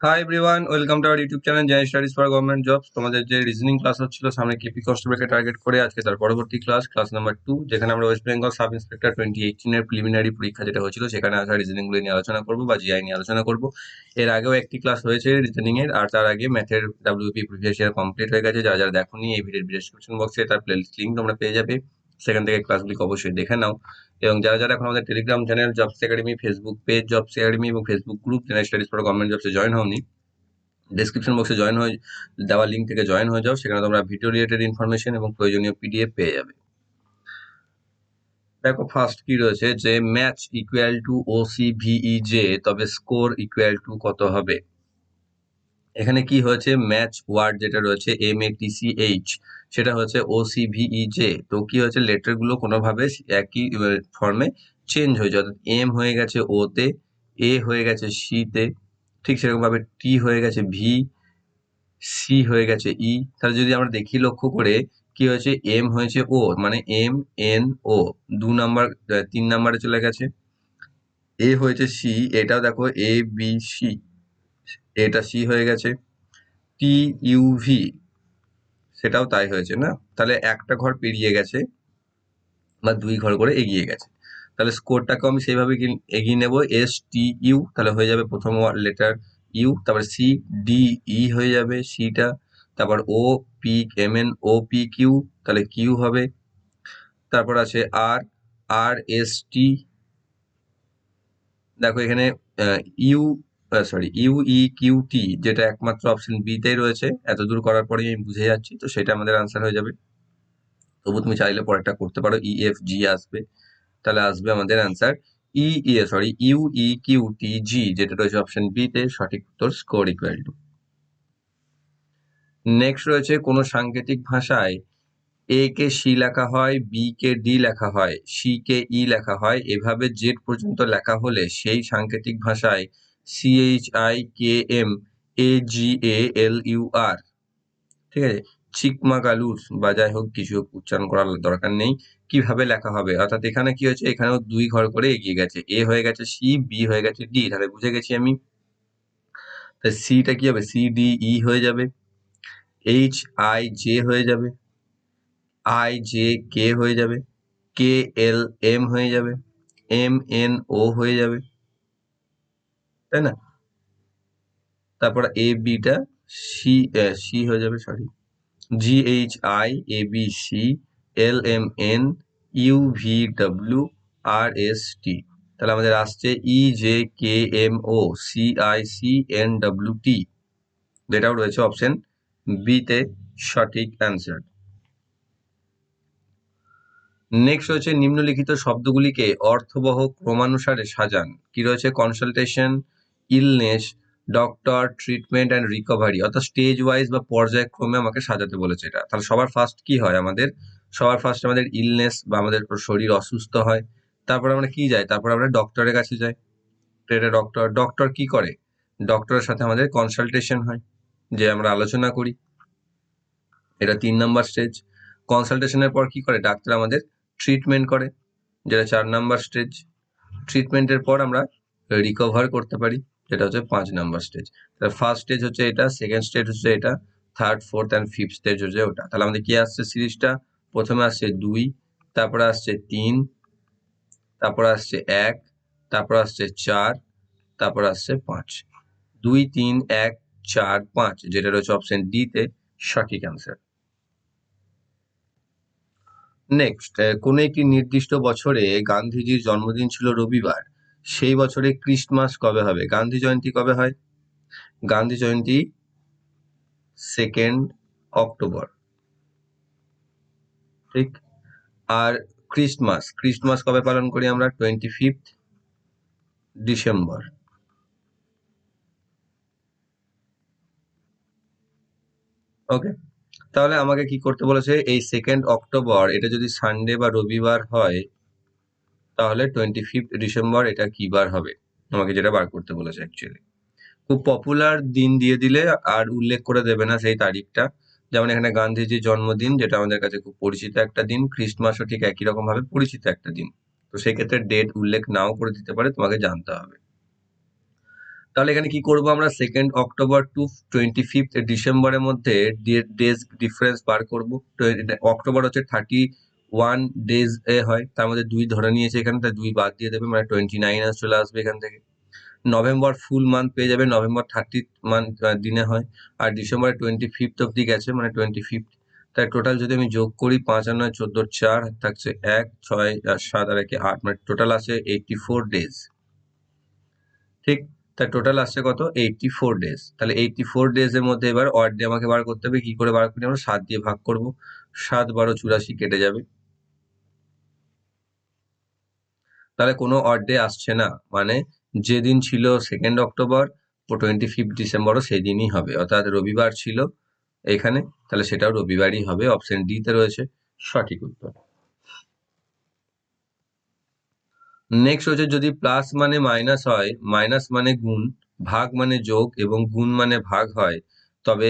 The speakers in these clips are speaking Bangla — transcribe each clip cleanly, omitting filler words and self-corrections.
Hi everyone, welcome to our YouTube channel general studies for government jobs. তোমাদের যে রিজনিং ক্লাস হচ্ছিল সামনে কেপি কনস্টেবলকে টার্গেট করে, আজকে তার পরবর্তী ক্লাস নাম্বার 2, যেখানে আমরা ওয়েস্ট বেঙ্গল সাব ইন্সপেক্টর 2018 এর প্রিলিমিনারি পরীক্ষা যেটা হয়েছিল সেখানে আসা রিজনিং গুলো নিয়ে আলোচনা করবো বা জিআই নিয়ে আলোচনা করবো। এর আগেও একটি ক্লাস হয়েছে রিজনিং এর, আর তার আগে ম্যাথের ডাব্লিউপি প্রিভিয়াস ইয়ার কমপ্লিট হয়ে গেছে। যারা যারা দেখোনি, এই ভিডিওর ডিসক্রিপশন বক্সে তার প্লেলিস্ট লিঙ্ক তোমরা পেয়ে যাবে, সেখান থেকে ক্লাসগুলিকে অবশ্যই দেখে নাও। এবং যারা যারা এখন আমাদের Telegram channel jobs academy, Facebook page jobs academy এবং Facebook group general studies for government জবসে জয়েন হওনি, ডেসক্রিপশন বক্সে জয়েন হয়ে দেওয়া লিঙ্ক থেকে জয়েন হয়ে যাও, সেখানে তোমরা ভিডিও রিলেটেড ইনফরমেশন এবং প্রয়োজনীয় পিডিএফ পেয়ে যাবে। দেখো ফার্স্ট কি রয়েছে, যে match equal to OC ভিই J, তবে স্কোর ইকুয়াল টু কত হবে। এখানে কি হয়েছে, ম্যাচ ওয়ার্ড যেটা রয়েছে MATCH, সেটা হচ্ছে OCVEJ। তো কি হয়েছে, লেটার গুলো কোনোভাবে একই ফর্মে চেঞ্জ হয়েছে, অর্থাৎ এম হয়ে গেছে ও তে, এ হয়ে গেছে সি তে, ঠিক সেরকম ভাবে টি হয়ে গেছে ভি, সি হয়ে গেছে ই। তাহলে যদি আমরা দেখি লক্ষ্য করে, কি হয়েছে, এম হয়েছে ও, মানে MNO 2 নাম্বার, 3 নাম্বারে চলে গেছে। এ হয়েছে সি, এটাও দেখো ABC, এটা সি হয়ে গেছে। TUV, সেটাও তাই হয়েছে না, তাহলে একটা ঘর পেরিয়ে গেছে বা 2 ঘর করে এগিয়ে গেছে। তাহলে স্কোরটাকে আমি সেইভাবে এগিয়ে নেব, STU, তাহলে হয়ে যাবে প্রথম লেটার ইউ, তারপর CDE হয়ে যাবে সিটা, তারপর OPMNOPQ, তাহলে কিউ হবে। তারপর আছে RST, দেখো এখানে ইউ UEQT, যেটা একমাত্র অপশন বি তেই রয়েছে। এতদূর করার পরেই আমি বুঝে যাচ্ছি, তো সেটা আমাদের আনসার হয়ে যাবে। তবু তুমি চাইলে পরেরটা করতে পারো, EFG আসবে, তাহলে আসবে আমাদের অ্যান্সার UEQTG, যেটা রয়েছে অপশন বি তে, সঠিক উত্তর স্কোর ইকুয়াল টু। নেক্সট রয়েছে, কোন সাংকেতিক ভাষায় এ কে সি লেখা হয়, বি কে ডি লেখা হয়, সি কে ই লেখা হয়, এভাবে জেড পর্যন্ত লেখা হলে সেই সাংকেতিক ভাষায় CHIKMAGALUR, ঠিক আছে, চিকমাগালুর বা যাই হোক কিছু উচ্চারণ করার দরকার নেই, কিভাবে লেখা হবে। অর্থাৎ এখানে কি হয়েছে, এখানেও 2 ঘর করে এগিয়ে গেছে, এ হয়ে গেছে সি, বি হয়ে গেছে ডি, তাহলে বুঝে গেছি আমি। সিটা কি হবে, CDE হয়ে যাবে, HIJ হয়ে যাবে, IJK হয়ে যাবে, KLM হয়ে যাবে, MNO হয়ে যাবে, তাই না। তারপর বিটা সি হয়ে যাবে, সরি, GHIABC, LMNUVWRST, তাহলে আমাদের আসছে EJKMOCICNWT, যেটাও রয়েছে অপশন বি তে সঠিক অ্যান্সার। নেক্সট হচ্ছে, নিম্নলিখিত শব্দগুলিকে অর্থবহ ক্রমানুসারে সাজান। কি রয়েছে, consultation, illness, doctor, treatment and recovery, অর্থাৎ স্টেজ ওয়াইজ বা পর্যায়ক্রমে আমাকে সাজাতে বলেছে এটা। তাহলে সবার ফার্স্ট কি হয়, সবার ফার্স্ট আমাদের ইলনেস বা আমাদের শরীর অসুস্থ হয়, তারপর আমরা কি যাই, তারপর আমরা ডক্টরের কাছে যাই। এটা ডক্টর কি করে, ডক্টরের সাথে আমাদের কনসালটেশন হয়, যে আমরা আলোচনা করি, এটা 3 নাম্বার স্টেজ। কনসালটেশনের পর কি করে, ডাক্তার আমাদের ট্রিটমেন্ট করে, যেটা 4 নাম্বার স্টেজ। ট্রিটমেন্টের পর আমরা রিকভার করতে পারি, যেটা হচ্ছে 5 নাম্বার স্টেজ। তাহলে ফার্স্ট স্টেজ হচ্ছে এটা, সেকেন্ড স্টেজ হচ্ছে এটা, third, fourth and fifth stage হচ্ছে ওটা। তাহলে আমাদের কি আসছে সিরিজটা, প্রথমে আসছে 2, তারপরে আসছে 3, তারপরে আসছে 1, তারপর আসছে 4, তারপর আসছে 5। 2, 3, 1, 4, 5, যেটা রয়েছে অপশন ডি তে সঠিক অ্যান্সার। নেক্সট, কোন একটি নির্দিষ্ট বছরে গান্ধীজির জন্মদিন ছিল রবিবার, সেই বছরে ক্রিসমাস কবে হবে। গান্ধী জয়ন্তী কবে হয়, গান্ধী জয়ন্তী 2 অক্টোবর, ঠিক। আর ক্রিসমাস কবে পালন করি আমরা, 25 ডিসেম্বর। ওকে, তাহলে আমাকে কি করতে বলেছে, এই 2 অক্টোবর এটা যদি সানডে বা রবিবার হয়, তাহলে 25 ডিসেম্বর এটা কি বার হবে, আমাকে যেটা বার করতে বলেছে অ্যাকচুয়ালি। খুব পপুলার দিন দিয়ে দিলে আর উল্লেখ করে দেবে না সেই তারিখটা, যেমন এখানে গান্ধীজির জন্মদিন, যেটা আমাদের কাছে খুব পরিচিত একটা দিন, ক্রিসমাসও ঠিক একই রকম ভাবে পরিচিত একটা দিন, তো সেক্ষেত্রে ডেট উল্লেখ নাও করে দিতে পারে, তোমাকে জানতে হবে। তাহলে এখানে কি করব আমরা 2nd অক্টোবর টু 25th ডিসেম্বরের মধ্যে ডেজ ডিফারেন্স বার করব। অক্টোবর হচ্ছে 31 ডেজ এ হয়, তার মধ্যে 2 ধরে নিয়েছে এখানে, তাই 2 বাদ দিয়ে দেবে, মানে 29 চলে আসবে এখান থেকে। নভেম্বর ফুল মান্থ পেয়ে যাবে, নভেম্বর 30 মান্থ দিনে হয়, আর ডিসেম্বরের 25th অব্দি গেছে, মানে 25th। তাই টোটাল যদি আমি যোগ করি 5 আর 9 14 4 থাকছে 1 6 আর 7 আর 1 8, মানে টোটাল আসে 84 ডেজ। ঠিক, তার টোটাল আসছে কত? 84 ডেজ। তাহলে 84 ডেজ এর মধ্যে এবার অড ডে আমাকে বার করতে হবে। কি করে বার করি আমরা? 7 দিয়ে ভাগ করব, 7 12 84 কেটে যাবে। তাহলে কোনো অড ডে আসছে না, মানে যেদিন ছিল 2nd অক্টোবর ও 25 ডিসেম্বরও সেই দিনই হবে, অর্থাৎ রবিবার ছিল এখানে, তাহলে সেটাও রবিবারই হবে। অপশন ডি তে রয়েছে সঠিক উত্তর। নেক্সট হচ্ছে, যদি প্লাস মানে মাইনাস হয়, মাইনাস মানে গুণ, ভাগ মানে যোগ এবং গুণ মানে ভাগ হয়, তবে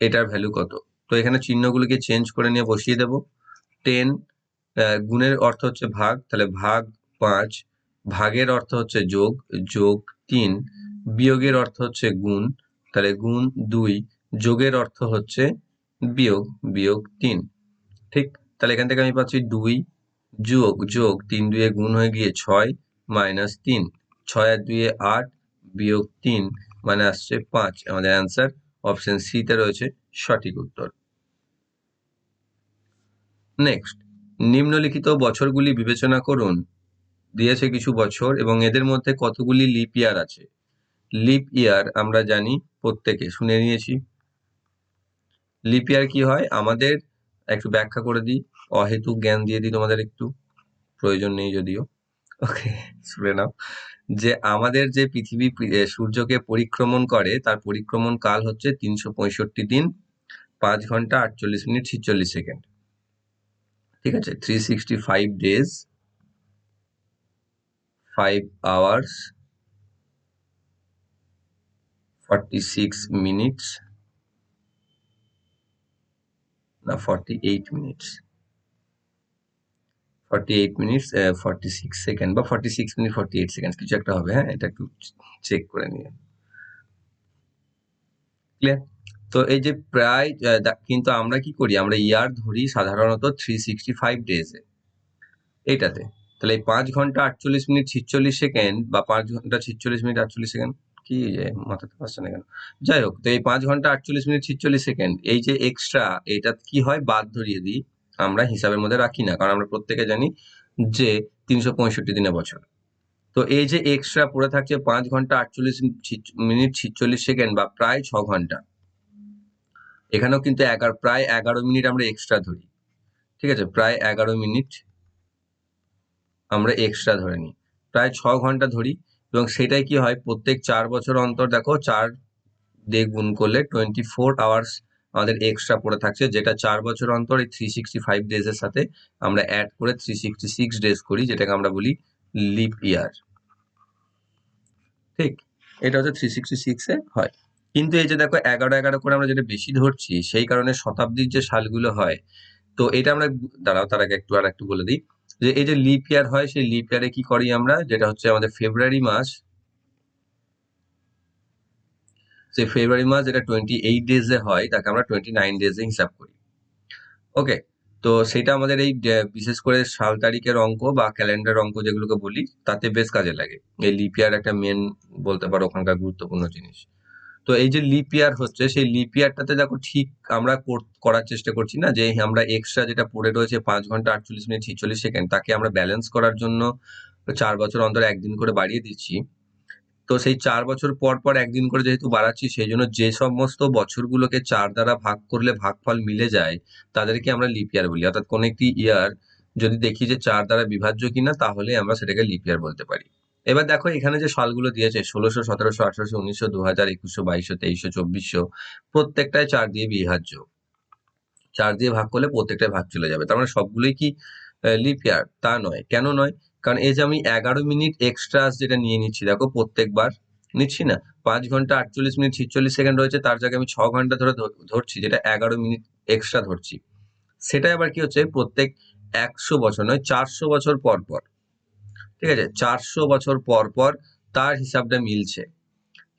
এটার ভ্যালু কত? তো এখানে চিহ্নগুলোকে চেঞ্জ করে নিয়ে বসিয়ে দেব। 10 গুণের অর্থ হচ্ছে ভাগ, তাহলে ভাগ 5, ভাগের অর্থ হচ্ছে যোগ, যোগ 3, বিয়োগের অর্থ হচ্ছে গুণ, তাহলে গুণ 2, যোগের অর্থ হচ্ছে বিয়োগ, বিয়োগ 3। ঠিক, তাহলে এখান থেকে আমি পাচ্ছি 2 যোগ যোগ 3 2 গুণ হয়ে গিয়ে 6 মাইনাস 3, 6 আর 2 8 বিয়োগ 3 মানে আসছে 5। আমাদের অ্যান্সার অপশন সি তে রয়েছে সঠিক উত্তর। নেক্সট, নিম্নলিখিত বছরগুলি বিবেচনা করুন। দিয়েছে কিছু বছর এবং এদের মধ্যে কতগুলি লিপ ইয়ার আছে। লিপ ইয়ার আমরা জানি, প্রত্যেকে শুনে নিয়েছি। লিপ ইয়ার কি হয় আমাদের একটু ব্যাখ্যা করে দিই, অহেতুক জ্ঞান দিয়ে দিই তোমাদের, একটু প্রয়োজন নেই যদিও, ওকে শুনে নাও। যে আমাদের যে পৃথিবী সূর্যকে পরিক্রমণ করে, তার পরিক্রমণ কাল হচ্ছে 365 দিন 5 ঘন্টা 48 মিনিট 46 সেকেন্ড। ঠিক আছে, 365 ডেজ 5 hours 46 minutes, না 48 minutes, 48 minutes 46 সেকেন্ড বা 46 মিনিট 48 সেকেন্ড কিছু একটা হবে। হ্যাঁ, এটা একটু চেক করে নিয়ে। ক্লিয়ার? তো এই যে প্রায় কিন্তু আমরা কি করি, আমরা ইয়ার ধরি সাধারণত 365 ডেজে এইটাতে। তাহলে এই 5 ঘন্টা 48 মিনিট 46 সেকেন্ড বা 5 ঘন্টা 46 মিনিট 48 সেকেন্ড, কি মাথাতে পারছে না কেন, যাই হোক, তো এই 5 ঘন্টা 48 মিনিট 46 সেকেন্ড এই যে এক্সট্রা, এটা কি হয় বাদ ধরিয়ে দিই, আমরা হিসাবের মধ্যে রাখি না, কারণ আমরা প্রত্যেকে জানি যে 365 দিনে বছর। তো এই যে এক্সট্রা পড়ে থাকছে 5 ঘন্টা 48 মিনিট 46 সেকেন্ড বা প্রায় 6 ঘন্টা, এখানেও কিন্তু প্রায় 11 মিনিট আমরা এক্সট্রা ধরি। ঠিক আছে, প্রায় 11 মিনিট আমরা এক্সট্রা ধরে নিই, প্রায় 6 ঘন্টা ধরি, এবং সেটাই কি হয় প্রত্যেক 4 বছর অন্তর, দেখো 4 দিয়ে গুণ করলে 24 আওয়ার্স আমাদের এক্সট্রা পড়ে থাকছে, যেটা 4 বছর অন্তর এই 365 ডেজ এর সাথে আমরা অ্যাড করে 366 ডেজ করি, যেটাকে আমরা বলি লিপ ইয়ার। ঠিক, এটা হচ্ছে 366 এ হয়। কিন্তু এই যে দেখো 11 করে আমরা যেটা বেশি ধরছি, সেই কারণে শতাব্দীর যে সালগুলো হয়, তো এটা আমরা দাঁড়াও তার আগে একটু বলে দিই, যে এই যে লিপ ইয়ার হয়, সেই লিপ ইয়ারে কি করি আমরা, যেটা হচ্ছে আমাদের ফেব্রুয়ারি মাস, সেই ফেব্রুয়ারি মাস যেটা 28 ডেজে হয়, তাকে আমরা 29 ডেজে হিসাব করি। ওকে, তো সেটা আমাদের এই বিশেষ করে সাল তারিখের অঙ্ক বা ক্যালেন্ডার অঙ্ক যেগুলোকে বলি, তাতে বেশ কাজে লাগে। এই লিপ ইয়ার একটা মেন বলতে পারো ওখানকার গুরুত্বপূর্ণ জিনিস। তো এই যে লিপ ইয়ার হচ্ছে, সেই লিপ ইয়ারটাতে দেখো ঠিক আমরা করার চেষ্টা করছি না, যে আমরা এক্সট্রা যেটা পড়ে রয়েছে 5 ঘন্টা 48 মিনিট 46 সেকেন্ড, তাকে আমরা ব্যালেন্স করার জন্য 4 বছর অন্তর একদিন করে বাড়িয়ে দিচ্ছি। তো সেই 4 বছর পর পর একদিন করে যেহেতু বাড়াচ্ছি, সেই জন্য যে সমস্ত বছরগুলোকে 4 দ্বারা ভাগ করলে ভাগফল মিলে যায়, তাদেরকে আমরা লিপ ইয়ার বলি। অর্থাৎ কোন একটি ইয়ার যদি দেখি যে 4 দ্বারা বিভাজ্য কিনা, তাহলে আমরা সেটাকে লিপ ইয়ার বলতে পারি। এবার দেখো এখানে যে সালগুলো দিয়েছে 1600, 1700, 1800, 1900, 2000, 2100, 2200, 2300, 2400, প্রত্যেকটাই 4 দিয়ে বিভাজ্য। 4 দিয়ে ভাগ করলে প্রত্যেকটাই ভাগ চলে যাবে। তার মানে সবগুলোই কি লিপ ইয়ার? তা নয়। কেন নয়? কারণ এই যে আমি 11 মিনিট এক্সট্রা যেটা নিয়ে নিচ্ছি, দেখো প্রত্যেকবার নিচ্ছি না, 5 ঘন্টা 48 মিনিট 46 সেকেন্ড রয়েছে, তার জায়গায় আমি 6 ঘন্টা ধরে ধরছি, যেটা 11 মিনিট এক্সট্রা ধরছি। সেটা আবার কি হচ্ছে, প্রত্যেক 100 বছর নয়, 400 বছর পর পর। ঠিক আছে, 400 বছর পর পর তার হিসাবটা মিলছে।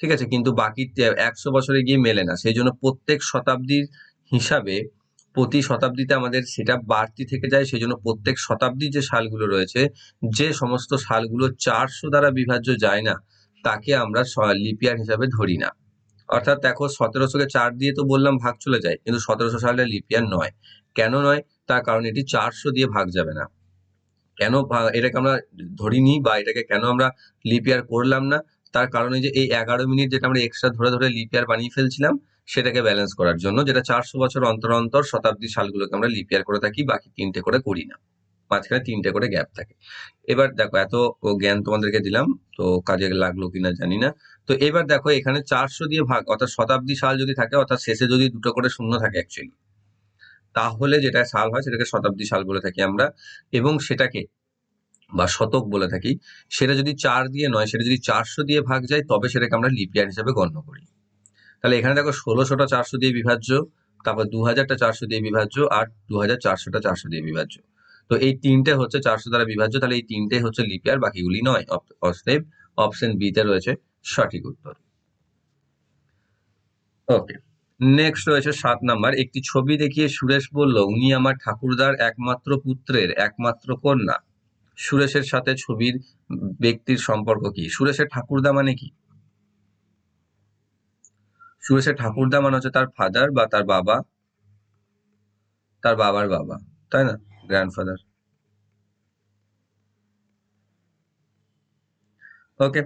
ঠিক আছে, কিন্তু বাকি 100 বছরে গিয়ে মেলে না। সেই জন্য প্রত্যেক শতাব্দীর হিসাবে প্রতি শতাব্দীতে আমাদের সেটা বাড়তি থেকে যায়। সেই জন্য প্রত্যেক শতাব্দীর যে সালগুলো রয়েছে, যে সমস্ত সালগুলো 400 দ্বারা বিভাজ্য যায় না, তাকে আমরা লিপ ইয়ার হিসাবে ধরি না। অর্থাৎ দেখো 1700-কে 4 দিয়ে তো বললাম ভাগ চলে যায়, কিন্তু 1700 সালটা লিপ ইয়ার নয়। কেন নয়? তার কারণ এটি 400 দিয়ে ভাগ যাবে না। কেন এটাকে আমরা ধরিনি বা এটাকে কেন আমরা লিপ ইয়ার করলাম না? তার কারণ এই যে এই 11 মিনিট যেটা আমরা এক্সট্রা ধরে ধরে লিপ ইয়ার বানিয়ে ফেলছিলাম, সেটাকে ব্যালেন্স করার জন্য, যেটা 400 বছর অন্তর অন্তর শতাব্দী সালগুলোকে আমরা লিপ ইয়ার করে থাকি, বাকি 3টে করে করি না। মাঝখানে 3টে করে গ্যাপ থাকে। এবার দেখো এত জ্ঞান তোমাদেরকে দিলাম, তো কাজে লাগলো কিনা জানি না। তো এবার দেখো এখানে 400 দিয়ে ভাগ, অর্থাৎ শতাব্দী সাল যদি থাকে, অর্থাৎ শেষে যদি 2টো করে শূন্য থাকে অ্যাকচুয়ালি, তাহলে যেটা সাল হয় সেটাকে শতাব্দী সাল বলে থাকি আমরা, এবং সেটাকে বা শতক বলে থাকি। সেটা যদি 4 দিয়ে নয়, সেটা যদি 400 দিয়ে ভাগ যায়, তবে সেটাকে আমরা লিপ ইয়ার হিসাবে গণ্য করি। তাহলে এখানে দেখো 1600টা 400 দিয়ে বিভাজ্য, তারপর 2000টা 400 দিয়ে বিভাজ্য, আর 2400টা 400 দিয়ে বিভাজ্য। তো এই 3টে হচ্ছে 400 দ্বারা বিভাজ্য, তাহলে এই 3টে হচ্ছে লিপ ইয়ার, বাকিগুলি নয়। অতএব অপশন বি তে রয়েছে সঠিক উত্তর। ওকে, নেক্সট রয়েছে 7 নাম্বার। একটি ছবি দেখিয়ে সুরেশ বলল, উনি আমার ঠাকুরদার একমাত্র পুত্রের একমাত্র কন্যা। সুরেশের সাথে ছবির ব্যক্তির সম্পর্ক কি? সুরেশের ঠাকুরদা মানে কি? সুরেশের ঠাকুরদা মানে হচ্ছে তার ফাদার বা তার বাবা, তার বাবার বাবা, তাই না? গ্র্যান্ডফাদার। ওকে,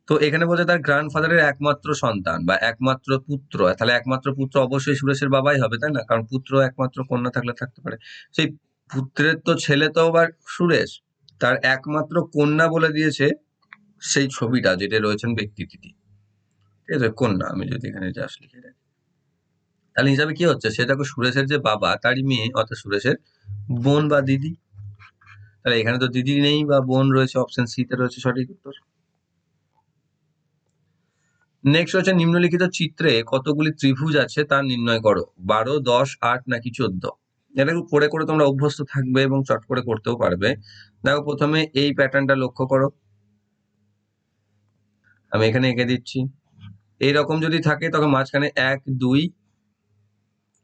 তো এখানে বলছে তার গ্র্যান্ডফাদারের একমাত্র সন্তান বা একমাত্র পুত্র। তাহলে একমাত্র পুত্র অবশ্যই সুরেশের বাবাই হবে, তাই না? কারণ পুত্র একমাত্র কন্যা থাকলে থাকতে পারে। সেই পুত্রের তো ছেলে তো আবার সুরেশ, তার একমাত্র কন্যা বলে দিয়েছে সেই ছবিটা যেটা রয়েছেন ব্যক্তিটি। ঠিক আছে, কন্যা আমি যদি এখানে জাস্ট লিখে রাখি, তাহলে হিসাবে কি হচ্ছে, সে দেখো সুরেশের যে বাবা তারই মেয়ে, অর্থাৎ সুরেশের বোন বা দিদি। তাহলে এখানে তো দিদি নেই বা বোন রয়েছে, অপশন সি তে রয়েছে সঠিক উত্তর। নেক্সট হচ্ছে নিম্নলিখিত চিত্রে কতগুলি ত্রিভুজ আছে তা নির্ণয় করো। 12, 10, 8 নাকি 14? এটা করে করে তোমরা অভ্যস্ত থাকবে এবং চট করে করতেও পারবে। দেখো প্রথমে এই প্যাটার্নটা লক্ষ্য করো, আমি এখানে এঁকে দিচ্ছি। এইরকম যদি থাকে তখন মাঝখানে 1, 2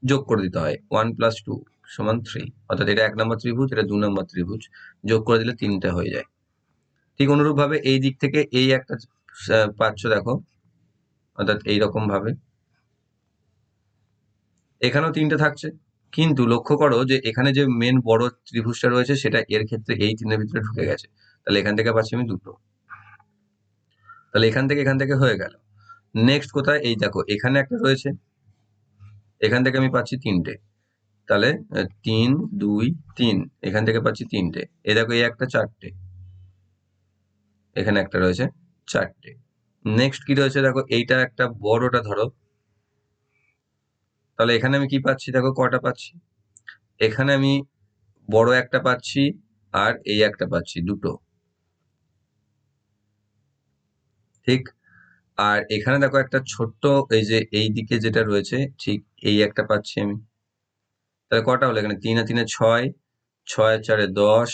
যোগ করে দিতে হয়। 1 + 2 = 3, অর্থাৎ এটা 1 নম্বর ত্রিভুজ, এটা 2 নম্বর ত্রিভুজ, যোগ করে দিলে 3টে হয়ে যায়। ঠিক অনুরূপ ভাবে এই দিক থেকে এই একটা পাচ্ছ দেখো, অর্থাৎ এইরকম ভাবে এখানেও 3টে থাকছে। কিন্তু লক্ষ্য করো যে এখানে যে মেন বড় ত্রিভুজটা রয়েছে সেটা এর ক্ষেত্রে এই 3-এর ভিতরে ঢুকে গেছে। তাহলে এখান থেকে পাচ্ছি আমি 2টো। তাহলে এখান থেকে হয়ে গেল। নেক্সট কোথায়? এই দেখো এখানে একটা রয়েছে, এখান থেকে আমি পাচ্ছি 3টে। তাহলে 3, 2, 3, এখান থেকে পাচ্ছি 3টে। এই দেখো এই একটা 4টে, এখানে একটা রয়েছে 4টে। নেক্সট কি রয়েছে দেখো, এইটা একটা বড়টা ধরো, তাহলে এখানে আমি কি পাচ্ছি দেখো, কটা পাচ্ছি? এখানে আমি বড় একটা পাচ্ছি, আর এই একটা পাচ্ছি, 2টো। ঠিক, আর এখানে দেখো একটা ছোট্ট, এই যে এই দিকে যেটা রয়েছে ঠিক এই একটা পাচ্ছি আমি। তাহলে কটা হলো এখানে? 3 আর 3 6, 6 আর 4 10,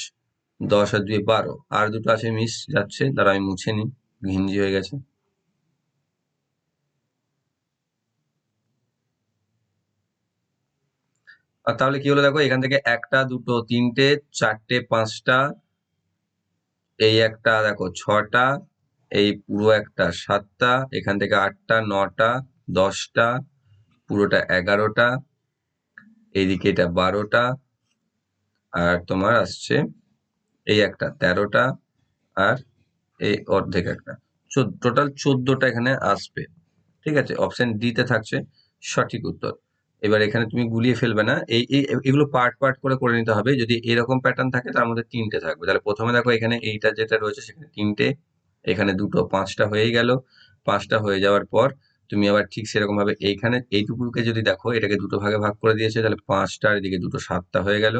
10 আর 2 12, আর 2টো আছে মিস যাচ্ছে, তারা আমি মুছে নিই, ঘিঞ্জি হয়ে গেছে। আর তাহলে কি হলো দেখো, এখান থেকে 1টা 2টো 3টে 4টে 5টা, এই একটা দেখো 6টা, এই পুরো একটা 7টা, এখান থেকে 8টা 9টা 10টা, পুরোটা 11টা, এইদিকে এটা 12টা, আর তোমার আসছে এই একটা 13টা, আর এই অর্ধেক একটা, টোটাল 14টা এখানে আসবে। ঠিক আছে, অপশন ডি তে থাকছে সঠিক উত্তর। এবার এখানে তুমি গুলিয়ে ফেলবে না, এগুলো পার্ট পার্ট করে করে নিতে হবে। যদি এরকম প্যাটার্ন থাকে তার মধ্যে 3টে থাকবে। তাহলে প্রথমে দেখো এখানে এইটা যেটা রয়েছে সেখানে 3টে, এখানে 2টো, 5টা হয়েই গেল। 5টা হয়ে যাওয়ার পর তুমি আবার ঠিক সেরকম ভাবে এইখানে এইটুকুকে যদি দেখো, এটাকে 2টো ভাগে ভাগ করে দিয়েছে, তাহলে 5টা, এদিকে 2টো 7টা হয়ে গেল।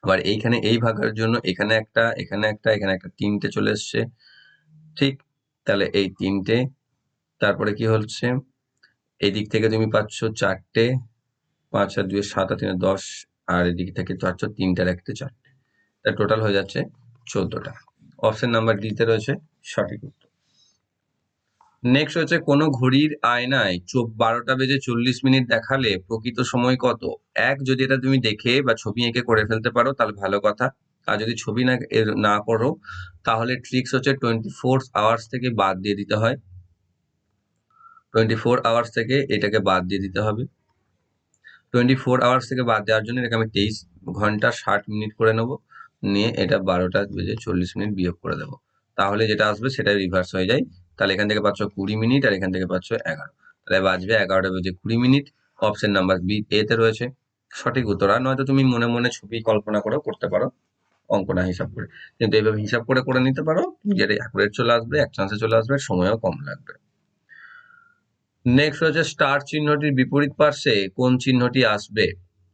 আবার এইখানে এই ভাগের জন্য এখানে একটা, এখানে একটা, এখানে একটা, 3টে চলে এসছে। ঠিক, তাহলে এই 3টে, তারপরে কি হচ্ছে, এই দিক থেকে তুমি পাচ্ছ 4টে, 5 আর 2 7 আর 3 10, আর এদিক থেকে পাচ্ছ 3টার একটা 4টে, তার টোটাল হয়ে যাচ্ছে 14টা। অপশন নাম্বার ডি তে রয়েছে সঠিক উত্তর। নেক্সট হচ্ছে কোনো ঘড়ির আয়নায় 12:40 দেখালে প্রকৃত সময় কত? যদি এটা তুমি দেখে বা ছবি এঁকে করে ফেলতে পারো তাহলে ভালো কথা, আর যদি ছবি না করো তাহলে ট্রিক্স হচ্ছে 24 আওয়ার্স থেকে বাদ দিয়ে দিতে হয়। 24 আওয়ার্স থেকে এটাকে বাদ দিয়ে দিতে হবে। 24 আওয়ার্স থেকে বাদ দেওয়ার জন্য এটাকে আমি 23 ঘন্টা 60 মিনিট করে নেবো, নিয়ে এটা 12:40 বিয়োগ করে দেবো, তাহলে যেটা আসবে সেটা রিভার্স হয়ে যায়। তাহলে এখান থেকে পাচ্ছ 20 মিনিট আর এখান থেকে পাচ্ছ 11, তাহলে বাজবে 11:20 অপশন নাম্বার বি এতে রয়েছে সঠিক উত্তর। আর নয়তো তুমি মনে মনে ছবি কল্পনা করেও করতে পারো, অঙ্ক না হিসাব করে, কিন্তু এইভাবে হিসাব করে করে নিতে পারো, যেটা অ্যাকুরেট চলে আসবে, এক চান্সে চলে আসবে, সময়ও কম লাগবে। নেক্সট হচ্ছে স্টার চিহ্নটির বিপরীত পার্শ্বে কোন চিহ্নটি আসবে?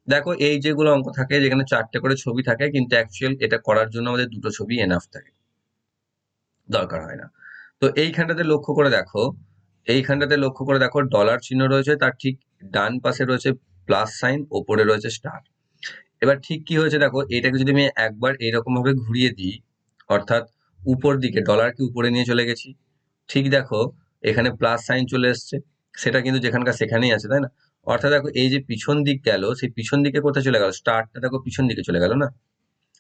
দেখো এই যেগুলো অঙ্ক থাকে যেখানে 4টে করে ছবি থাকে, কিন্তু অ্যাকচুয়াল এটা করার জন্য আমাদের 2টো ছবি এনাফ থাকে, দরকার হয় না। তো এইখানটাতে লক্ষ্য করে দেখো, ডলার চিহ্ন রয়েছে, তার ঠিক ডান পাশে রয়েছে প্লাস সাইন, ওপরে রয়েছে স্টার। এবার ঠিক কি হয়েছে দেখো, এটাকে যদি আমি একবার এইরকম ভাবে ঘুরিয়ে দিই, অর্থাৎ উপর দিকে ডলারকে উপরে নিয়ে চলে গেছি, ঠিক দেখো এখানে প্লাস সাইন চলে এসছে, সেটা কিন্তু যেখানকার সেখানেই আছে, তাই না? অর্থাৎ দেখো এই যে পিছন দিক গেল, সেই পিছন দিকে কোথায় চলে গেল, স্টারটা দেখো পিছন দিকে চলে গেল না?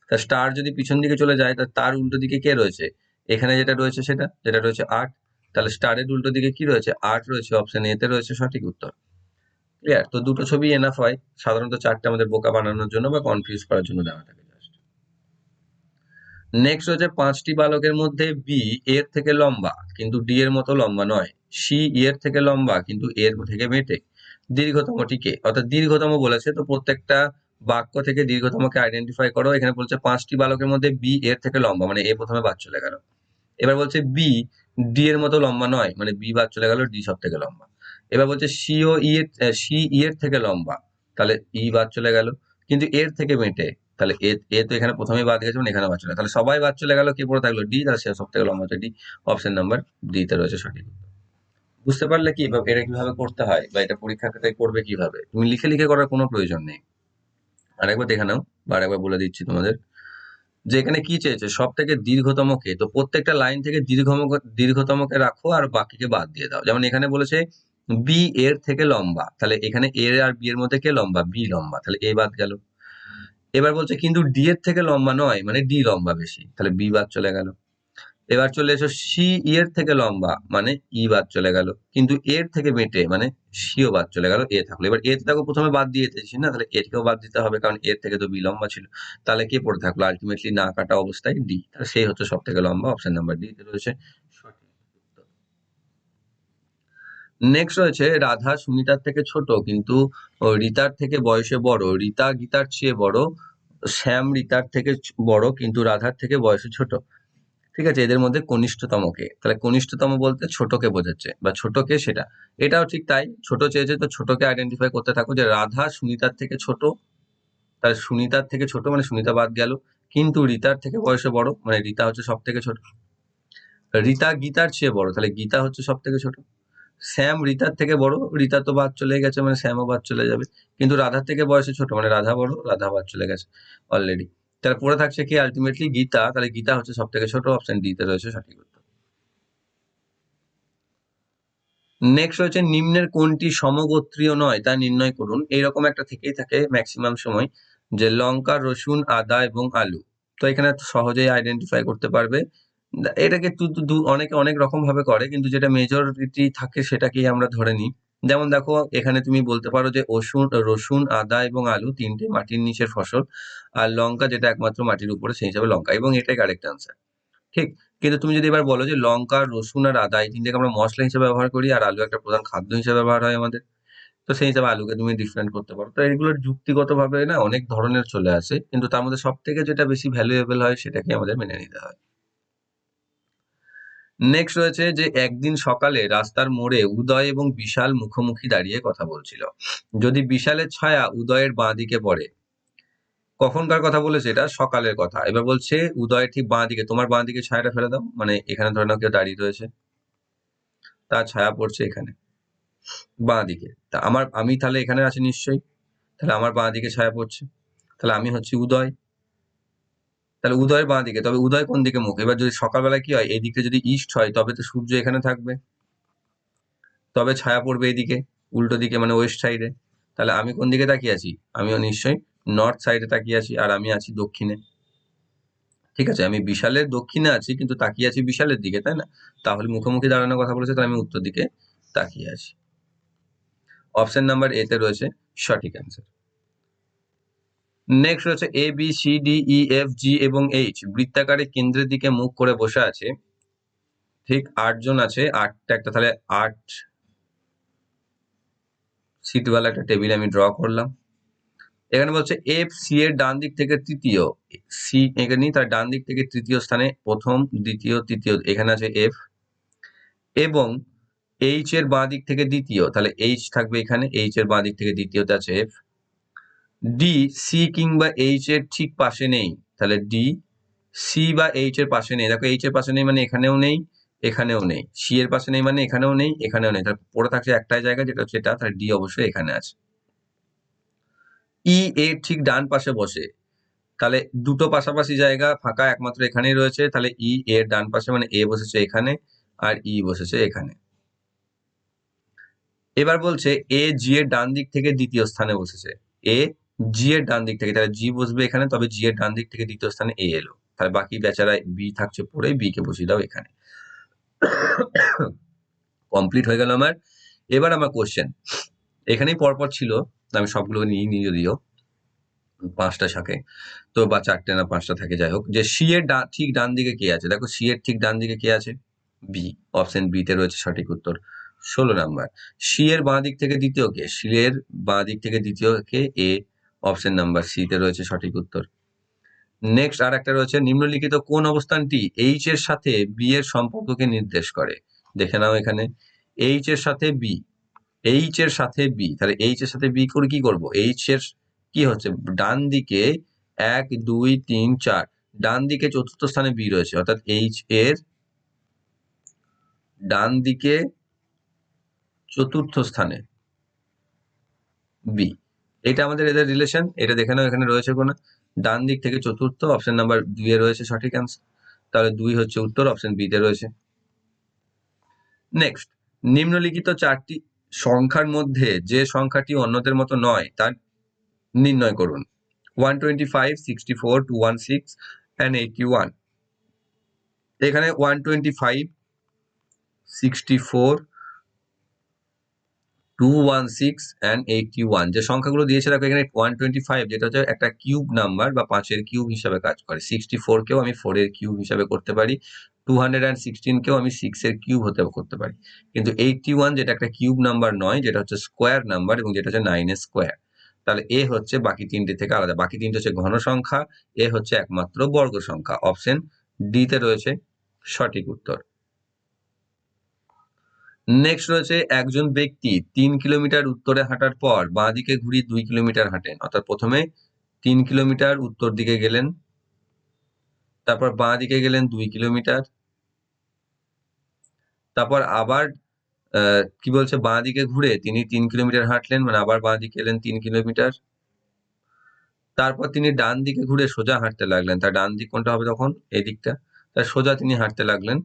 তা স্টার যদি পিছন দিকে চলে যায়, তার উল্টো দিকে কে রয়েছে? এখানে যেটা রয়েছে যেটা রয়েছে 8, তাহলে স্টারের উল্টো দিকে কি রয়েছে? 8 রয়েছে, অপশন এতে রয়েছে সঠিক উত্তর। ক্লিয়ার? তো 2টো ছবি এনাফ হয়, সাধারণত 4টে আমাদের বোকা বানানোর জন্য বা কনফিউজ করার জন্য দেওয়া থাকে। নেক্সট হচ্ছে 5টি বালকের মধ্যে বি এর থেকে লম্বা কিন্তু ডি এর মতো লম্বা নয়, সি এর থেকে লম্বা কিন্তু এর থেকে মেটে, দীর্ঘতমটি কে? অর্থাৎ দীর্ঘতম বলেছে, তো প্রত্যেকটা বাক্য থেকে দীর্ঘতমকে আইডেন্টিফাই করো। এখানে বলছে 5টি বালকের মধ্যে বি এর থেকে লম্বা, মানে এ প্রথমে বাদ চলে গেল। এবার বলছে বি ডি এর মতো লম্বা নয়, মানে বি বাদ চলে গেল, ডি সব থেকে লম্বা। এবার বলছে সি এর থেকে লম্বা, তাহলে ই বাদ চলে গেল, কিন্তু এর থেকে মেটে, তাহলে এ তো এখানে প্রথমেই বাদ গেছে, মানে এখানে বাদ চলে গেল। তাহলে সবাই বাদ চলে গেল, কে পড়ে থাকলো? ডি, তাহলে সে সব থেকে লম্বা হচ্ছে ডি, অপশন নাম্বার ডি তে রয়েছে সঠিক উত্তর। বুঝতে পারলে কি এটা কিভাবে করতে হয় বা এটা পরীক্ষা খাতায় করবে কিভাবে? তুমি লিখে লিখে করার কোনো প্রয়োজন নেই, আরেকবার দেখে নাও বা আরেকবার বলে দিচ্ছি তোমাদের, যে এখানে কি চেয়েছে, সব থেকে দীর্ঘতমকে, তো প্রত্যেকটা লাইন থেকে দীর্ঘতমকে রাখো আর বাকিকে বাদ দিয়ে দাও। যেমন এখানে বলেছে বি এর থেকে লম্বা, তাহলে এখানে এ আর বি এর মধ্যে কে লম্বা? বি লম্বা, তাহলে এ বাদ গেল। এবার বলছে কিন্তু ডি এর থেকে লম্বা নয়, মানে ডি লম্বা বেশি, তাহলে বি বাদ চলে গেল। এবার চলে এসো সি এর থেকে লম্বা, মানে ই বাদ চলে গেল, কিন্তু এর থেকে মেটে, মানে সিও বাদ চলে গেল, এ থাকলো। এবার এ দেখো প্রথমে বাদ দিয়ে দিয়েছি না, তাহলে এটাকেও বাদ দিতে হবে, কারণ এর থেকে তো বি লম্বা ছিল। তাহলে কে পড়ে থাকলো আলটিমেটলি না কাটা অবস্থায়? ডি, তাহলে সেই হচ্ছে সব থেকে লম্বা, অপশন নাম্বার ডি তে রয়েছে সঠিক উত্তর। নেক্সট রয়েছে রাধা সুনিতার থেকে ছোট কিন্তু রিতার থেকে বয়সে বড়, রিতা গীতার চেয়ে বড়, শ্যাম রিতার থেকে বড় কিন্তু রাধার থেকে বয়সে ছোট। ঠিক আছে, এদের মধ্যে কনিষ্ঠতম কে? তাহলে কনিষ্ঠতম বলতে ছোটকে বোঝাচ্ছে, বা ছোটকে সেটা, এটাও ঠিক তাই, ছোট চেয়েছে তো ছোটকে আইডেন্টিফাই করতে থাকো, যে রাধা সুনিতার থেকে ছোট, তাহলে সুনিতার থেকে ছোট মানে সুনিতা বাদ গেল, কিন্তু রিতার থেকে বয়সে বড়, মানে রিতা হচ্ছে সব থেকে ছোট। রিতা গীতার চেয়ে বড়, তাহলে গীতা হচ্ছে সব থেকে ছোট। শ্যাম রিতার থেকে বড়, রিতা তো বাদ চলে গেছে, মানে শ্যামও বাদ চলে যাবে, কিন্তু রাধার থেকে বয়সে ছোট, মানে রাধা বড়, রাধা বাদ চলে গেছে অলরেডি। তাহলে পড়ে থাকছে কি আলটিমেটলি? গীতা, তাহলে গীতা হচ্ছে সব থেকে ছোট, অপশন ডি তে রয়েছে সঠিক উত্তর। নেক্সট হচ্ছে নিম্নের কোনটি সমগোত্রীয় নয় তা নির্ণয় করুন। এইরকম একটা থেকেই থাকে ম্যাক্সিমাম সময়, যে লঙ্কা, রসুন, আদা এবং আলু। তো এখানে সহজেই আইডেন্টিফাই করতে পারবে। এটাকে অনেকে অনেক রকম ভাবে করে, কিন্তু যেটা মেজরিটি থাকে সেটাকেই আমরা ধরে নিই। যেমন দেখো এখানে তুমি বলতে পারো যে রসুন, আদা এবং আলু তিনটে মাটির নিচের ফসল, আর লঙ্কা যেটা একমাত্র মাটির উপরে, সেই হিসাবে লঙ্কা, এবং এটাই কারেক্ট আনসার। ঠিক। কিন্তু তুমি যদি এবার বলো যে লঙ্কা, রসুন আর আদা এই তিনটেকে আমরা মশলা হিসেবে ব্যবহার করি, আর আলু একটা প্রধান খাদ্য হিসেবে ব্যবহার হয় আমাদের, তো সেই হিসাবে আলুকে তুমি ডিফারেন্ট করতে পারো। তো এগুলোর যুক্তিগত ভাবে না অনেক ধরনের চলে আসে, কিন্তু তার মধ্যে সব থেকে যেটা বেশি ভ্যালুয়েবল হয় সেটাকে আমাদের মেনে নিতে হয়। নেক্সট রয়েছে যে একদিন সকালে রাস্তার মোড়ে উদয় এবং বিশাল মুখোমুখি দাঁড়িয়ে কথা বলছিল, যদি বিশালের ছায়া উদয়ের বাঁ দিকে পড়ে, কখনকার কথা বলেছে? এটা সকালের কথা। এবার বলছে উদয়ের ঠিক বাঁ দিকে, তোমার বাঁ দিকে ছায়াটা ফেলে দাও, মানে এখানে ধরে নাও কেউ দাঁড়িয়ে রয়েছে, তার ছায়া পড়ছে এখানে বাঁ দিকে, তা আমি তাহলে এখানে আছি নিশ্চয়ই, তাহলে আমার বাঁ দিকে ছায়া পড়ছে, তাহলে আমি হচ্ছি উদয়, তাহলে উদয়ের বাঁ দিকে, তবে উদয় কোন দিকে মুখ? এবার যদি সকালবেলা কি হয়, এই দিকটা যদি ইস্ট হয় তবে তো সূর্য এখানে থাকবে, তবে ছায়া পড়বে এদিকে, উল্টো দিকে, মানে ওয়েস্ট সাইডে। তাহলে আমি কোন দিকে তাকিয়ে আছি? আমিও নিশ্চয়ই নর্থ সাইডে তাকিয়ে আছি, আর আমি আছি দক্ষিণে। ঠিক আছে, আমি বিশালের দক্ষিণে আছি কিন্তু তাকিয়ে আছি বিশালের দিকে, তাই না? তাহলে মুখোমুখি দাঁড়ানোর কথা বলেছে, তাহলে আমি উত্তর দিকে তাকিয়ে আছি। অপশন নাম্বার এ তে রয়েছে সঠিক অ্যান্সার। নেক্সট রয়েছে A B C D E F G এবং এইচ বৃত্তাকারে কেন্দ্রের দিকে মুখ করে বসে আছে। ঠিক 8 জন আছে, 8টা একটা, তাহলে 8 সিটওয়ালা একটা টেবিল আমি ড্র করলাম। এখানে বলছে এফ সি এর ডান দিক থেকে তৃতীয়, সি এখানে তার ডান দিক থেকে তৃতীয় স্থানে, প্রথম, দ্বিতীয়, তৃতীয়, এখানে আছে এফ, এবং এইচ এর বাঁ দিক থেকে দ্বিতীয়, তাহলে এইচ থাকবে এখানে, এইচ এর বাঁ দিক থেকে দ্বিতীয়তে আছে এফ। ডি সি কিংবা এইচ এর ঠিক পাশে নেই, তাহলে ডি সি বা এইচ এর পাশে নেই। দেখো এইচ এর পাশে নেই মানে এখানেও নেই, এখানেও নেই, সি এর পাশে নেই মানে এখানেও নেই, এখানেও নেই, তাহলে পড়ে থাকছে একটাই জায়গা, যেটা হচ্ছে এটা, তাহলে ডি অবশ্যই এখানে আছে। ই এর ঠিক ডান পাশে বসে, তাহলে দুটো পাশাপাশি জায়গা ফাঁকা একমাত্র এখানেই রয়েছে, তাহলে ই এর ডান পাশে, মানে এ বসেছে এখানে আর ই বসেছে এখানে। এবার বলছে এ জি এর ডান দিক থেকে দ্বিতীয় স্থানে বসেছে, এ জি এর ডান দিক থেকে, তাহলে জি বসবে এখানে, তবে জি এর ডান দিক থেকে দ্বিতীয় স্থানে এ এলো, তাহলে বাকি বেচারা বি থাকছে পড়ে, বি কে বসিয়ে দাও এখানে। কমপ্লিট হয়ে গেল আমার। এবার আমার কোশ্চেন এখানেই পরপর ছিল, আমি সবগুলো নিয়ে যদিও 5টা থাকে তো, বা 4টে না 5টা থাকে, যাই হোক, যে সি এর ঠিক ডান দিকে কে আছে? দেখো সি এর ঠিক ডান দিকে কে আছে? বি। অপশন বি তে রয়েছে সঠিক উত্তর। 16 নাম্বার। সি এর বাঁ দিক থেকে দ্বিতীয় কে? সি এর বাঁ দিক থেকে দ্বিতীয় কে? এ। অপশন নাম্বার সি তে রয়েছে সঠিক উত্তর। নেক্সট আর একটা রয়েছে, নিম্নলিখিত কোন অবস্থানটি এইচ এর সাথে বি এর সম্পর্ককে নির্দেশ করে? দেখে নাও এখানে, এইচ এর সাথে বি, এইচ এর সাথে বি, তাহলে এইচ এর সাথে বি করে কি করব? এইচ এর কি হচ্ছে, ডান দিকে 1 2 3 4, ডান দিকে চতুর্থ স্থানে বি রয়েছে, অর্থাৎ এইচ এর ডান দিকে চতুর্থ স্থানে বি, এটা আমাদের এদের রিলেশন, এটা দেখে নাও এখানে রয়েছে কোন, ডান দিক থেকে চতুর্থ, অপশন নাম্বার 2 এ রয়েছে সঠিক অ্যান্সার, তাহলে 2 হচ্ছে উত্তর, অপশন বি তে রয়েছে। নেক্সট, নিম্নলিখিত 4টি সংখ্যার মধ্যে যে সংখ্যাটি অন্যদের মতো নয় তার নির্ণয় করুন। 125, 64, 216 and 81। এখানে 125, 64, 216 and 81 যে সংখ্যাগুলো দিয়েছে, দেখো এখানে 125 যেটা হচ্ছে একটা কিউব নাম্বার বা 5-এর কিউব হিসাবে কাজ করে, 64 কেও আমি 4 এর কিউব হিসাবে করতে পারি, 216 কেও আমি 6 এর কিউব হতে করতে পারি, কিন্তু 81 যেটা একটা কিউব নাম্বার নয়, যেটা হচ্ছে স্কোয়ার নাম্বার, এবং যেটা হচ্ছে 9 এর স্কোয়ার। তাহলে এ হচ্ছে বাকি তিনটে থেকে আলাদা, বাকি তিনটে হচ্ছে ঘন সংখ্যা, এ হচ্ছে একমাত্র বর্গ সংখ্যা। অপশন ডি তে রয়েছে সঠিক উত্তর। নেক্সট রয়েছে, একজন ব্যক্তি 3 কিলোমিটার উত্তরে হাঁটার পর বাঁ দিকে ঘুরিয়ে 2 কিলোমিটার হাঁটেন, অর্থাৎ প্রথমে 3 কিলোমিটার উত্তর দিকে গেলেন, তারপর বাঁ দিকে গেলেন 2 কিলোমিটার, তারপর আবার কি বলছে, বাঁ দিকে ঘুরে তিনি 3 কিলোমিটার হাঁটলেন, মানে আবার বাঁ দিকে এলেন 3 কিলোমিটার, তারপর তিনি ডান দিকে ঘুরে সোজা হাঁটতে লাগলেন, তার ডান দিক কোনটা হবে তখন? এই দিকটা, তার সোজা তিনি হাঁটতে লাগলেন।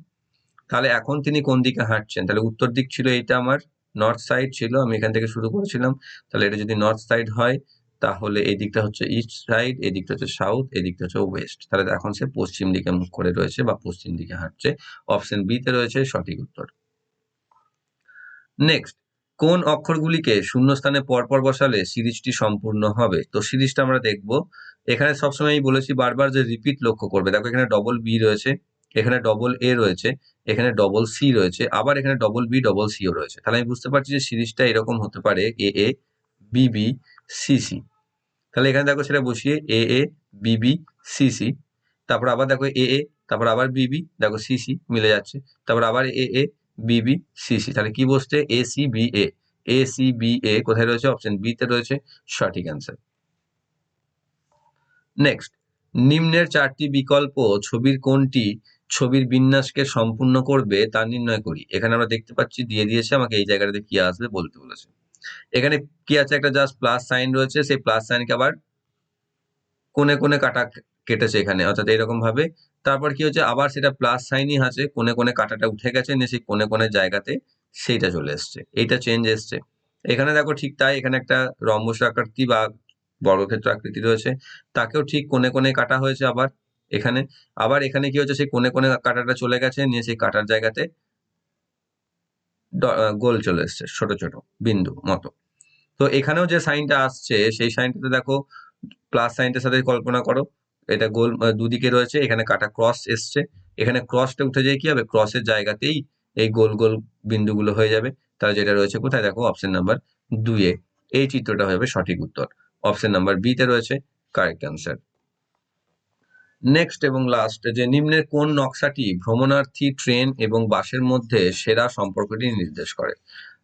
তাহলে এখন তিনি কোন দিকে হাঁটছেন? তাহলে উত্তর দিক ছিল এইটা, আমার নর্থ সাইড ছিল, আমি এখান থেকে শুরু করেছিলাম, তাহলে এটা যদি নর্থ সাইড হয় তাহলে এই দিকটা হচ্ছে ইস্ট সাইড, এই দিকটা হচ্ছে সাউথ, এই দিকটা হচ্ছে ওয়েস্ট, তাহলে এখন সে পশ্চিম দিকে মুখ করে রয়েছে বা পশ্চিম দিকে হাঁটছে। অপশন বি তে রয়েছে সঠিক উত্তর। নেক্সট, কোন অক্ষরগুলিকে শূন্যস্থানে পরপর বসালে সিরিজটি সম্পূর্ণ হবে? তো সিরিজটা আমরা দেখব। এখানে সবসময় বলেছি বারবার যে রিপিট লক্ষ্য করবে, দেখো এখানে ডবল বি রয়েছে, এখানে ডবল এ রয়েছে, এখানে ডবল সি রয়েছে, আবার এখানে ডবল বি ডবল সিও রয়েছে, তাহলে আমি বুঝতে পারছি যে সিরিজটা এরকম হতে পারে এ A B B C C. তাহলে এখানে দেখো সেটা বসিয়ে এ A B B C C, তারপর আবার দেখো এ এ, তারপর আবার বিবি, দেখো সি সি মিলে যাচ্ছে, তারপর আবার এ এ বিবি সি সি, তাহলে কি বসছে? A C B A, A C B A কোথায় রয়েছে? অপশন বি তে রয়েছে সঠিক অ্যান্সার। নেক্সট, নিম্নের 4টি বিকল্প ছবির কোনটি ছবির বিন্যাসকে সম্পূর্ণ করবে তা নির্ণয় করি। এখানে আমরা দেখতে পাচ্ছি দিয়ে দিয়েছে আমাকে, এই জায়গাটাতে কি আসবে বলতে বলেছে। এখানে কি আছে? একটা জাস্ট প্লাস সাইন রয়েছে, সেই প্লাস সাইনকে আবার কোণে কোণে কাটা কেটেছে এখানে, অর্থাৎ এরকম ভাবে, তারপর কি হচ্ছে, আবার সেটা প্লাস সাইনই আছে, কোণে কোণে কাটাটা উঠে গেছে, নিয়ে সেই কোণে কোণে জায়গাতে সেইটা চলে এসছে, এইটা চেঞ্জ এসছে। এখানে দেখো ঠিক তাই, এখানে একটা রম্বস আকৃতি বা বর্গক্ষেত্র আকৃতি রয়েছে, তাকেও ঠিক কোণে কোণে কাটা হয়েছে। আবার এখানে কি হচ্ছে, সেই কোণে কোণে কাটাটা চলে গেছে, নিয়ে সেই কাটার জায়গাতে গোল চলে এসছে, ছোট ছোট বিন্দু মতো। তো এখানেও যে সাইনটা আসছে, সেই সাইনটাতে দেখো প্লাস সাইনটার সাথে কল্পনা করো, এটা গোল দুদিকে রয়েছে, এখানে কাটা ক্রস এসছে, এখানে ক্রসটা উঠে যায়, কি হবে, ক্রসের জায়গাতেই এই গোল গোল বিন্দুগুলো হয়ে যাবে। তাহলে যেটা রয়েছে কোথায়, দেখো অপশন নাম্বার 2-এ এই চিত্রটা হয়ে যাবে সঠিক উত্তর। অপশন নাম্বার বি-তে রয়েছে কারেক্ট অ্যান্সার। নেক্সট এবং লাস্ট, যে নিম্নের কোন নকশাটি ভ্রমণার্থী ট্রেন এবং বাসের মধ্যে সেরা সম্পর্কটি নির্দেশ করে?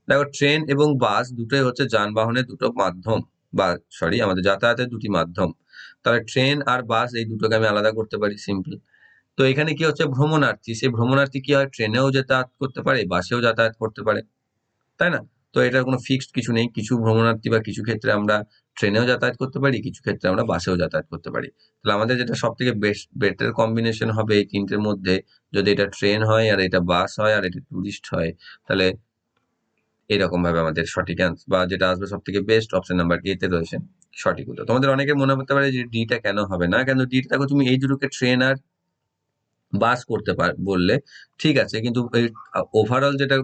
দেখো, ট্রেন এবং বাস দুটোই হচ্ছে যানবাহনের দুটো মাধ্যম, বা সরি আমাদের যাতায়াতের দুটি মাধ্যম। তাহলে ট্রেন আর বাস এই দুটোকে আমি আলাদা করতে পারি, সিম্পল। তো এখানে কি হচ্ছে, ভ্রমণার্থী, সেই ভ্রমণার্থী কি হয়, ট্রেনেও যাতায়াত করতে পারে, বাসেও যাতায়াত করতে পারে, তাই না? তো এটার কোনো ফিক্সড কিছু নেই, কিছু ভ্রমণার্থী বা কিছু ক্ষেত্রে আমরা ট্রেনেও যাতায়াত করতে পারি, কিছু ক্ষেত্রে আমরা বাসেও যাতায়াত করতে পারি। তাহলে আমাদের যেটা সব থেকে বেটার কম্বিনেশন হবে এই তিনটের মধ্যে, যদি এটা ট্রেন হয় আর এটা বাস হয় আর এটা টুরিস্ট হয়, তাহলে এরকম ভাবে আমাদের সঠিক অ্যান্সার বা যেটা আসবে সব থেকে বেস্ট, অপশন নাম্বার এ তে রয়েছে সঠিক উত্তর। তোমাদের অনেকে মনে করতে পারে যে ডিটা কেন হবে না, কেন ডিটা, দেখো তুমি এই দুটোকে ট্রেন আর বাস করতে বললে ঠিক আছে, কিন্তু এই ওভারঅল যেটা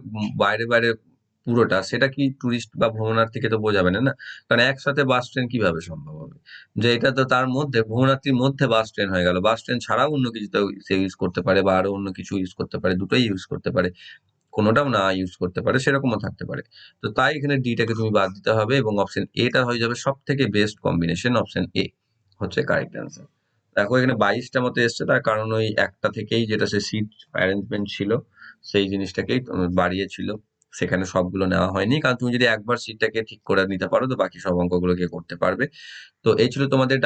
বাইরে বাইরে পুরোটা, সেটা কি টুরিস্ট বা ভ্রমণার্থীকে তো বোঝাবে না, না? কারণ একসাথে বাস ট্রেন কিভাবে সম্ভব হবে, যে এটা তো তার মধ্যে ভ্রমণার্থীর মধ্যে বাস ট্রেন হয়ে গেল, বাস ট্রেন ছাড়াও অন্য কিছু তো সে ইউজ করতে পারে, বা আরো অন্য কিছু ইউজ করতে পারে, দুটোই ইউজ করতে পারে, কোনোটাও না ইউজ করতে পারে, সেরকমও থাকতে পারে। তো তাই এখানে ডিটাকে তুমি বাদ দিতে হবে, এবং অপশন এটা হয়ে যাবে সব থেকে বেস্ট কম্বিনেশন, অপশন এ হচ্ছে কারেক্ট অ্যান্সার। দেখো এখানে 22টা মতো এসছে, তার কারণ ওই একটা থেকেই যেটা সে সিট অ্যারেঞ্জমেন্ট ছিল, সেই জিনিসটাকেই বাড়িয়েছিল, সেখানে সবগুলো নেওয়া হয়নি। কারণ তুমি যদি একবার সিটটাকে ঠিক করে নিতে পারো, তো বাকি সব অঙ্কগুলোকে করতে পারবে। তো এই ছিল তোমাদের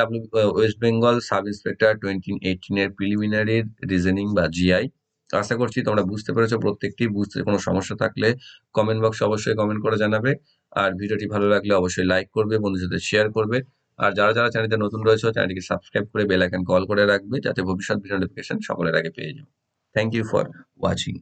ওয়েস্ট বেঙ্গল সাব ইন্সপেক্টর 2018 এর প্রিলিমিনারি রিজনিং বা জিআই। আশা করছি তোমরা বুঝতে পেরেছো, প্রত্যেকটি বুঝতে কোনো সমস্যা থাকলে কমেন্ট বক্সে অবশ্যই কমেন্ট করে জানাবে। আর ভিডিওটি ভালো লাগলে অবশ্যই লাইক করবে, বন্ধুদের সাথে শেয়ার করবে। আর যারা যারা চ্যানেলটা নতুন রয়েছে, চ্যানেলটিকে সাবস্ক্রাইব করে বেল আইকন কল করে রাখবে, যাতে ভবিষ্যৎ ভিডিও নোটিফিকেশন সকলের আগে পেয়ে যাও। Thank you for watching.